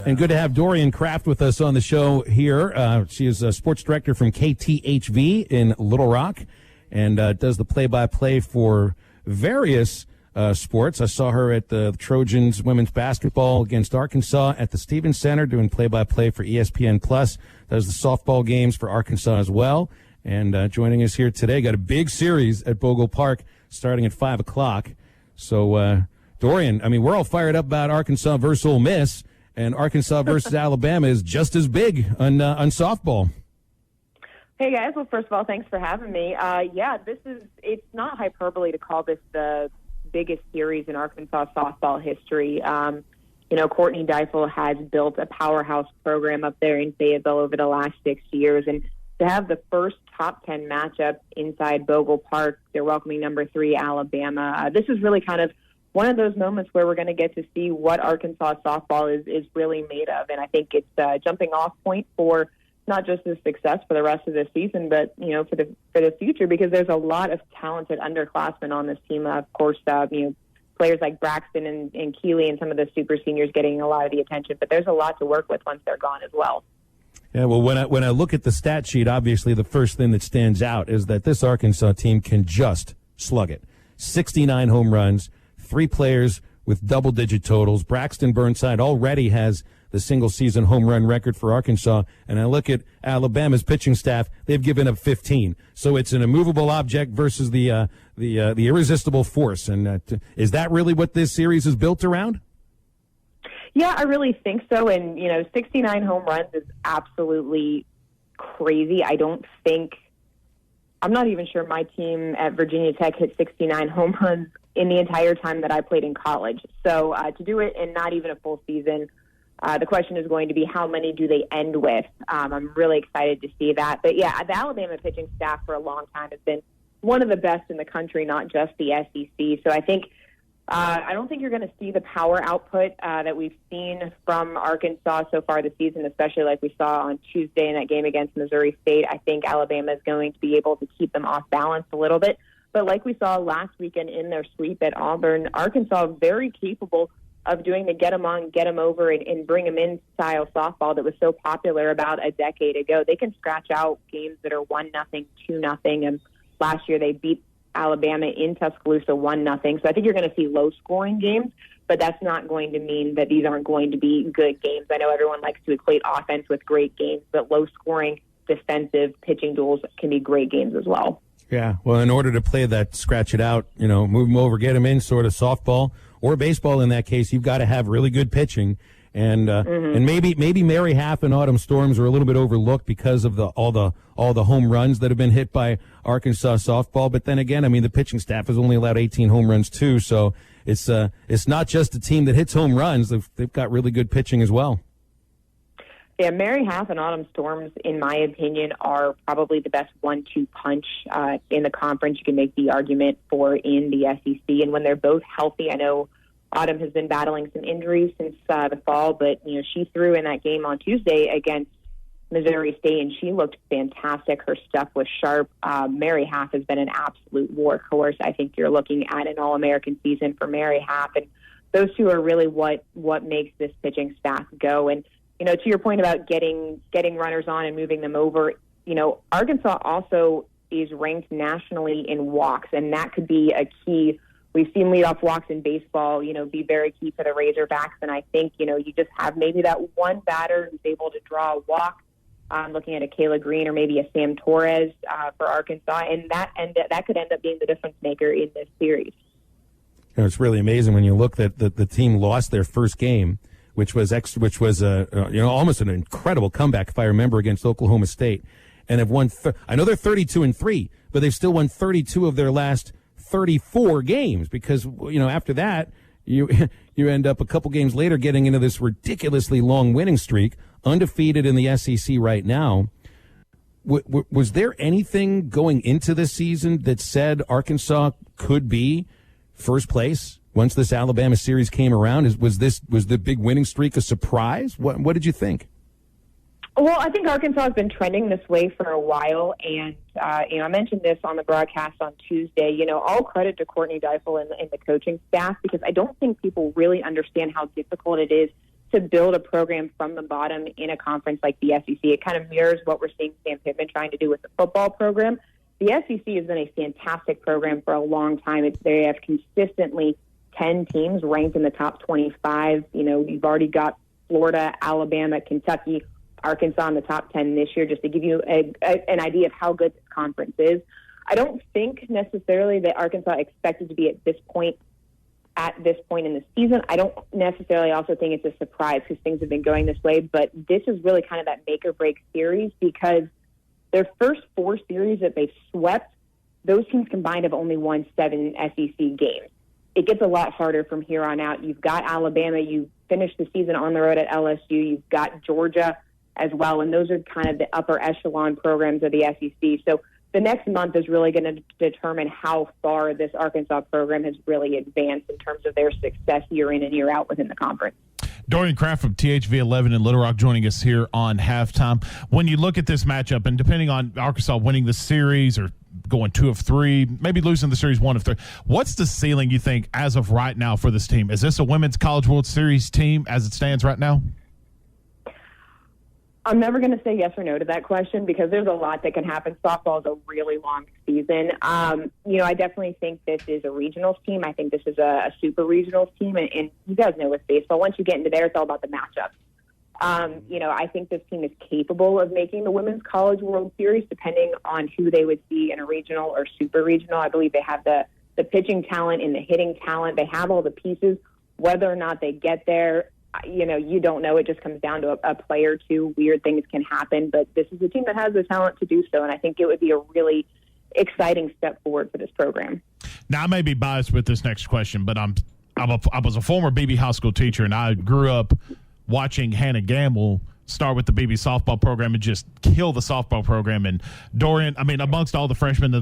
And good to have Dorian Craft with us on the show here. She is a sports director from KTHV in Little Rock and does the play-by-play for various sports. I saw her at the Trojans women's basketball against Arkansas at the Stevens Center doing play-by-play for ESPN+. Does the softball games for Arkansas as well. And joining us here today, got a big series at Bogle Park starting at 5 o'clock. So, Dorian, I mean, we're all fired up about Arkansas versus Ole Miss, and Arkansas versus Alabama is just as big on softball. Hey, guys. Well, first of all, thanks for having me. It's not hyperbole to call this the biggest series in Arkansas softball history. Courtney Deifel has built a powerhouse program up there in Fayetteville over the last 6 years, and to have the first top 10 matchup inside Bogle Park, they're welcoming number 3 Alabama. This is really kind of one of those moments where we're going to get to see what Arkansas softball is really made of, and I think it's a jumping off point for not just the success for the rest of the season, but for the future, because there's a lot of talented underclassmen on this team. Of course, players like Braxton and Keeley and some of the super seniors getting a lot of the attention, but there's a lot to work with once they're gone as well. Yeah, well, when I look at the stat sheet, obviously the first thing that stands out is that this Arkansas team can just slug it. 69 home runs, 3 players with double-digit totals. Braxton Burnside already has the single-season home run record for Arkansas, and I look at Alabama's pitching staff; they've given up 15. So it's an immovable object versus the irresistible force. And is that really what this series is built around? Yeah, I really think so. And, 69 home runs is absolutely crazy. I'm not even sure my team at Virginia Tech hit 69 home runs in the entire time that I played in college. So to do it in not even a full season, the question is going to be how many do they end with? I'm really excited to see that. But, yeah, the Alabama pitching staff for a long time has been one of the best in the country, not just the SEC. So I don't think you're going to see the power output that we've seen from Arkansas so far this season, especially like we saw on Tuesday in that game against Missouri State. I think Alabama is going to be able to keep them off balance a little bit. But like we saw last weekend in their sweep at Auburn, Arkansas very capable of doing the get them on, get them over, and bring them in style softball that was so popular about a decade ago. They can scratch out games that are 1-0, 2-0, and last year they beat Alabama in Tuscaloosa 1-0. So I think you're going to see low-scoring games, but that's not going to mean that these aren't going to be good games. I know everyone likes to equate offense with great games, but low-scoring, defensive pitching duels can be great games as well. Yeah, well, in order to play that scratch it out, move them over, get them in, sort of softball or baseball in that case, you've got to have really good pitching. And and maybe Mary Half and Autumn Storms are a little bit overlooked because of all the home runs that have been hit by Arkansas softball. But then again, I mean, the pitching staff has only allowed 18 home runs too. So it's not just a team that hits home runs. They've got really good pitching as well. Yeah, Mary Half and Autumn Storms, in my opinion, are probably the best 1-2 punch in the conference. You can make the argument for in the SEC. And when they're both healthy, I know Autumn has been battling some injuries since the fall, but she threw in that game on Tuesday against Missouri State, and she looked fantastic. Her stuff was sharp. Mary Half has been an absolute workhorse. I think you're looking at an All-American season for Mary Half, and those two are really what makes this pitching staff go. And to your point about getting runners on and moving them over, Arkansas also is ranked nationally in walks, and that could be a key. We've seen leadoff walks in baseball, be very key for the Razorbacks. And I think, you just have maybe that one batter who's able to draw a walk. Looking at a Kayla Green or maybe a Sam Torres for Arkansas. And that could end up being the difference maker in this series. It's really amazing when you look that the team lost their first game, which was almost an incredible comeback, if I remember, against Oklahoma State. And have won, I know they're 32-3, but they've still won 32 of their last 34 games because, after that, you end up a couple games later getting into this ridiculously long winning streak, undefeated in the SEC right now. Was there anything going into this season that said Arkansas could be first place once this Alabama series came around? Was the big winning streak a surprise? What did you think? Well, I think Arkansas has been trending this way for a while, and I mentioned this on the broadcast on Tuesday. All credit to Courtney Deifel and the coaching staff, because I don't think people really understand how difficult it is to build a program from the bottom in a conference like the SEC. It kind of mirrors what we're seeing Sam Pittman trying to do with the football program. The SEC has been a fantastic program for a long time. They have consistently 10 teams ranked in the top 25. You've already got Florida, Alabama, Kentucky, Arkansas in the top 10 this year, just to give you an idea of how good this conference is. I don't think necessarily that Arkansas expected to be at this point in the season. I don't necessarily also think it's a surprise because things have been going this way, but this is really kind of that make or break series because their first 4 series that they've swept, those teams combined have only won 7 SEC games. It gets a lot harder from here on out. You've got Alabama. You finished the season on the road at LSU. You've got Georgia as well, and those are kind of the upper echelon programs of the SEC. So the next month is really going to determine how far this Arkansas program has really advanced in terms of their success year in and year out within the conference. Dorian Craft from THV 11 in Little Rock joining us here on Halftime. When you look at this matchup, and depending on Arkansas winning the series or going 2 of 3, maybe losing the series 1 of 3, what's the ceiling you think as of right now for this team? Is this a Women's College World Series team as it stands right now? I'm never going to say yes or no to that question because there's a lot that can happen. Softball is a really long season. I definitely think this is a regionals team. I think this is a super regionals team. And you guys know with baseball, once you get into there, it's all about the matchups. I think this team is capable of making the Women's College World Series depending on who they would see in a regional or super regional. I believe they have the pitching talent and the hitting talent. They have all the pieces. Whether or not they get there, you don't know. It just comes down to a play or two. Weird things can happen, but this is a team that has the talent to do so, and I think it would be a really exciting step forward for this program. Now, I may be biased with this next question, but I was a former BB high school teacher, and I grew up watching Hannah Gamble start with the BB softball program and just kill the softball program. And Dorian, amongst all the freshman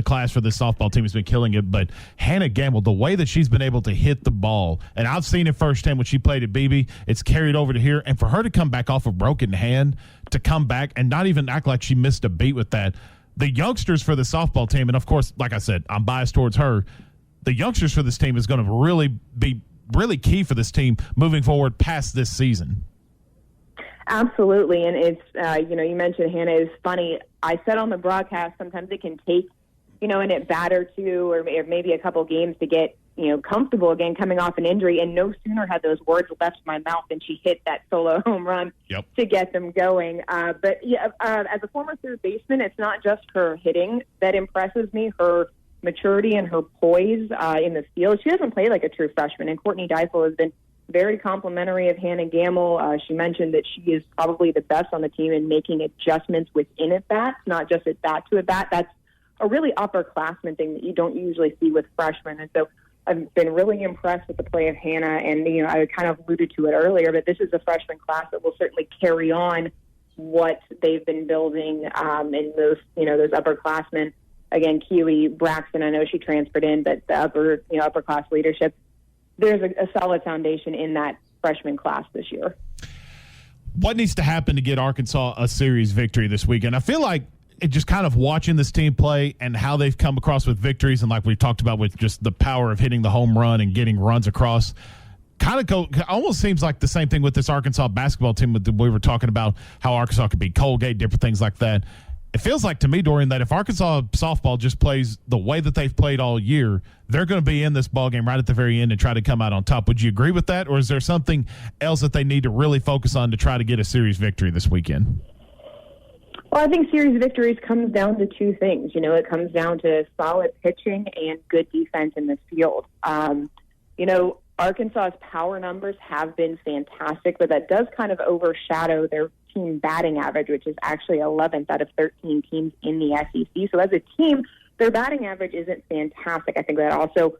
class for this softball team has been killing it. But Hannah Gamble, the way that she's been able to hit the ball, and I've seen it firsthand when she played at BB, it's carried over to here. And for her to come back off a broken hand, to come back and not even act like she missed a beat with that, the youngsters for the softball team, and of course, like I said, I'm biased towards her, the youngsters for this team is going to really be really key for this team moving forward past this season. Absolutely, and it's, you mentioned Hannah is funny. I said on the broadcast sometimes it can take, an at-bat or two or maybe a couple games to get, comfortable again coming off an injury, and no sooner had those words left my mouth than she hit that solo home run to get them going. As a former third baseman, it's not just her hitting that impresses me, her maturity and her poise in the field. She doesn't play like a true freshman, and Courtney Deifel has been very complimentary of Hannah Gamble. She mentioned that she is probably the best on the team in making adjustments within at-bats, not just at-bat to at-bat. That's a really upperclassman thing that you don't usually see with freshmen. And so I've been really impressed with the play of Hannah. And, I kind of alluded to it earlier, but this is a freshman class that will certainly carry on what they've been building in those upperclassmen. Again, Keely Braxton, I know she transferred in, but the upper class leadership, there's a solid foundation in that freshman class this year. What needs to happen to get Arkansas a series victory this weekend? I feel like just kind of watching this team play and how they've come across with victories, and like we've talked about with just the power of hitting the home run and getting runs across, almost seems like the same thing with this Arkansas basketball team. We were talking about how Arkansas could beat Colgate, different things like that. It feels like to me, Dorian, that if Arkansas softball just plays the way that they've played all year, they're going to be in this ballgame right at the very end and try to come out on top. Would you agree with that, or is there something else that they need to really focus on to try to get a series victory this weekend? Well, I think series victories comes down to two things. It comes down to solid pitching and good defense in the field. Arkansas's power numbers have been fantastic, but that does kind of overshadow their team batting average, which is actually 11th out of 13 teams in the SEC. So as a team, their batting average isn't fantastic. I think that also,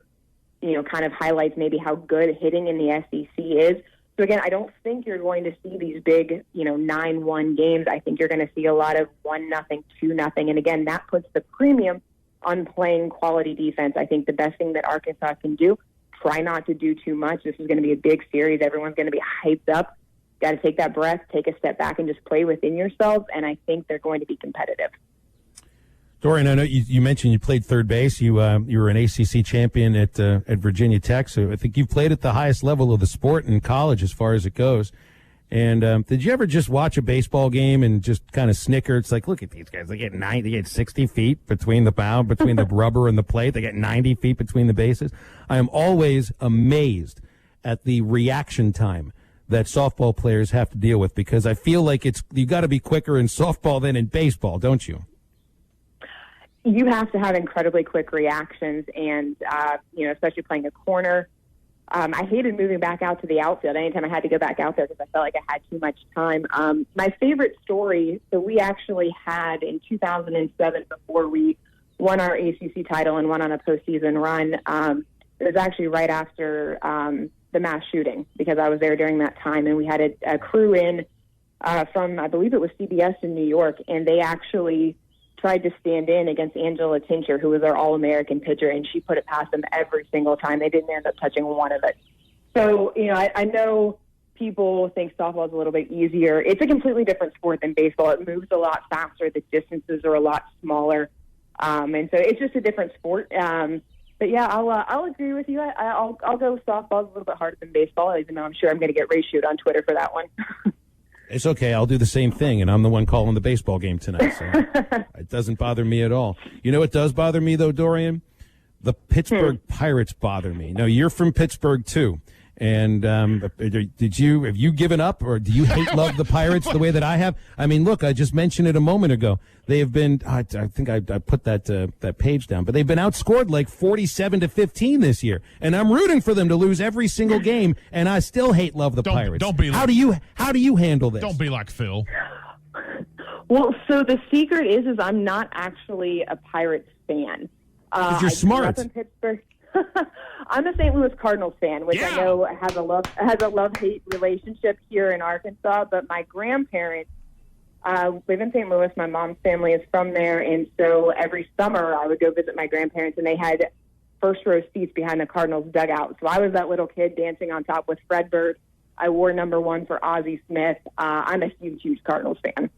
kind of highlights maybe how good hitting in the SEC is. So again, I don't think you're going to see these big, 9-1 games. I think you're going to see a lot of 1-0, 2-0. And again, that puts the premium on playing quality defense. I think the best thing that Arkansas can do, try not to do too much. This is going to be a big series. Everyone's going to be hyped up. Got to take that breath, take a step back, and just play within yourselves, and I think they're going to be competitive. Dorian, I know you mentioned you played third base. You were an ACC champion at Virginia Tech, so I think you've played at the highest level of the sport in college as far as it goes. And did you ever just watch a baseball game and just kind of snicker? It's like, look at these guys. They get 60 feet between the mound, between the rubber and the plate. They get 90 feet between the bases. I am always amazed at the reaction time that softball players have to deal with, because I feel like you got to be quicker in softball than in baseball, don't you? You have to have incredibly quick reactions, and especially playing a corner. I hated moving back out to the outfield anytime I had to go back out there because I felt like I had too much time. My favorite story, so we actually had in 2007, before we won our ACC title and went on a postseason run, it was actually right after the mass shooting, because I was there during that time, and we had a crew in from, I believe it was CBS in New York, and they actually tried to stand in against Angela Tincher, who was our All-American pitcher, and she put it past them every single time. They didn't end up touching one of it. So, I know people think softball is a little bit easier. It's a completely different sport than baseball. It moves a lot faster. The distances are a lot smaller. And so it's just a different sport. But yeah, I'll agree with you. I'll go softball a little bit harder than baseball, even though I'm sure I'm going to get ratioed on Twitter for that one. It's okay. I'll do the same thing, and I'm the one calling the baseball game tonight, so it doesn't bother me at all. You know what does bother me, though, Dorian? The Pittsburgh Pirates bother me. Now, you're from Pittsburgh, too. And have you given up, or do you love the Pirates the way that I have? I mean, look, I just mentioned it a moment ago. They have been, I think I put that page down, but they've been outscored like 47-15 this year, and I'm rooting for them to lose every single game, and I still love the Pirates. Don't be. How do you handle this? Don't be like Phil. Well, so the secret is I'm not actually a Pirates fan. You're smart. I grew up in Pittsburgh. I'm a St. Louis Cardinals fan, which I know has a love-hate relationship here in Arkansas. But my grandparents live in St. Louis. My mom's family is from there, and so every summer I would go visit my grandparents, and they had first-row seats behind the Cardinals dugout. So I was that little kid dancing on top with Fred Bird. I wore number 1 for Ozzie Smith. I'm a huge Cardinals fan.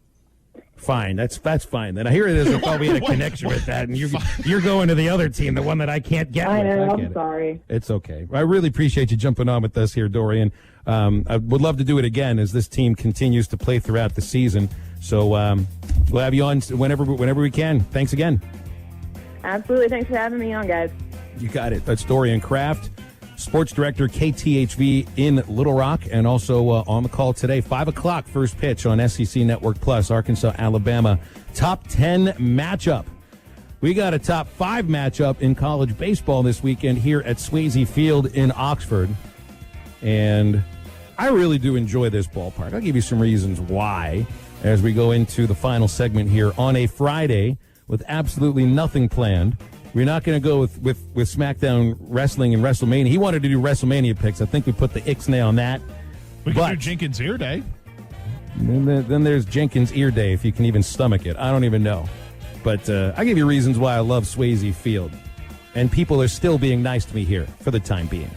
Fine, that's fine. Then here it is. I thought we had a connection with that, and you're going to the other team, the one that I can't get. I know. I'm sorry. It's okay. I really appreciate you jumping on with us here, Dorian. I would love to do it again as this team continues to play throughout the season. So we'll have you on whenever we can. Thanks again. Absolutely. Thanks for having me on, guys. You got it. That's Dorian Craft, sports director, KTHV in Little Rock, and also on the call today, 5 o'clock, first pitch on SEC Network Plus, Arkansas, Alabama, top 10 matchup. We got a top 5 matchup in college baseball this weekend here at Swayze Field in Oxford, and I really do enjoy this ballpark. I'll give you some reasons why as we go into the final segment here on a Friday with absolutely nothing planned. We're not going to go with SmackDown Wrestling and WrestleMania. He wanted to do WrestleMania picks. I think we put the ixnay on that. We can do Jenkins Ear Day. Then there's Jenkins Ear Day, if you can even stomach it. I don't even know. But I give you reasons why I love Swayze Field. And people are still being nice to me here for the time being.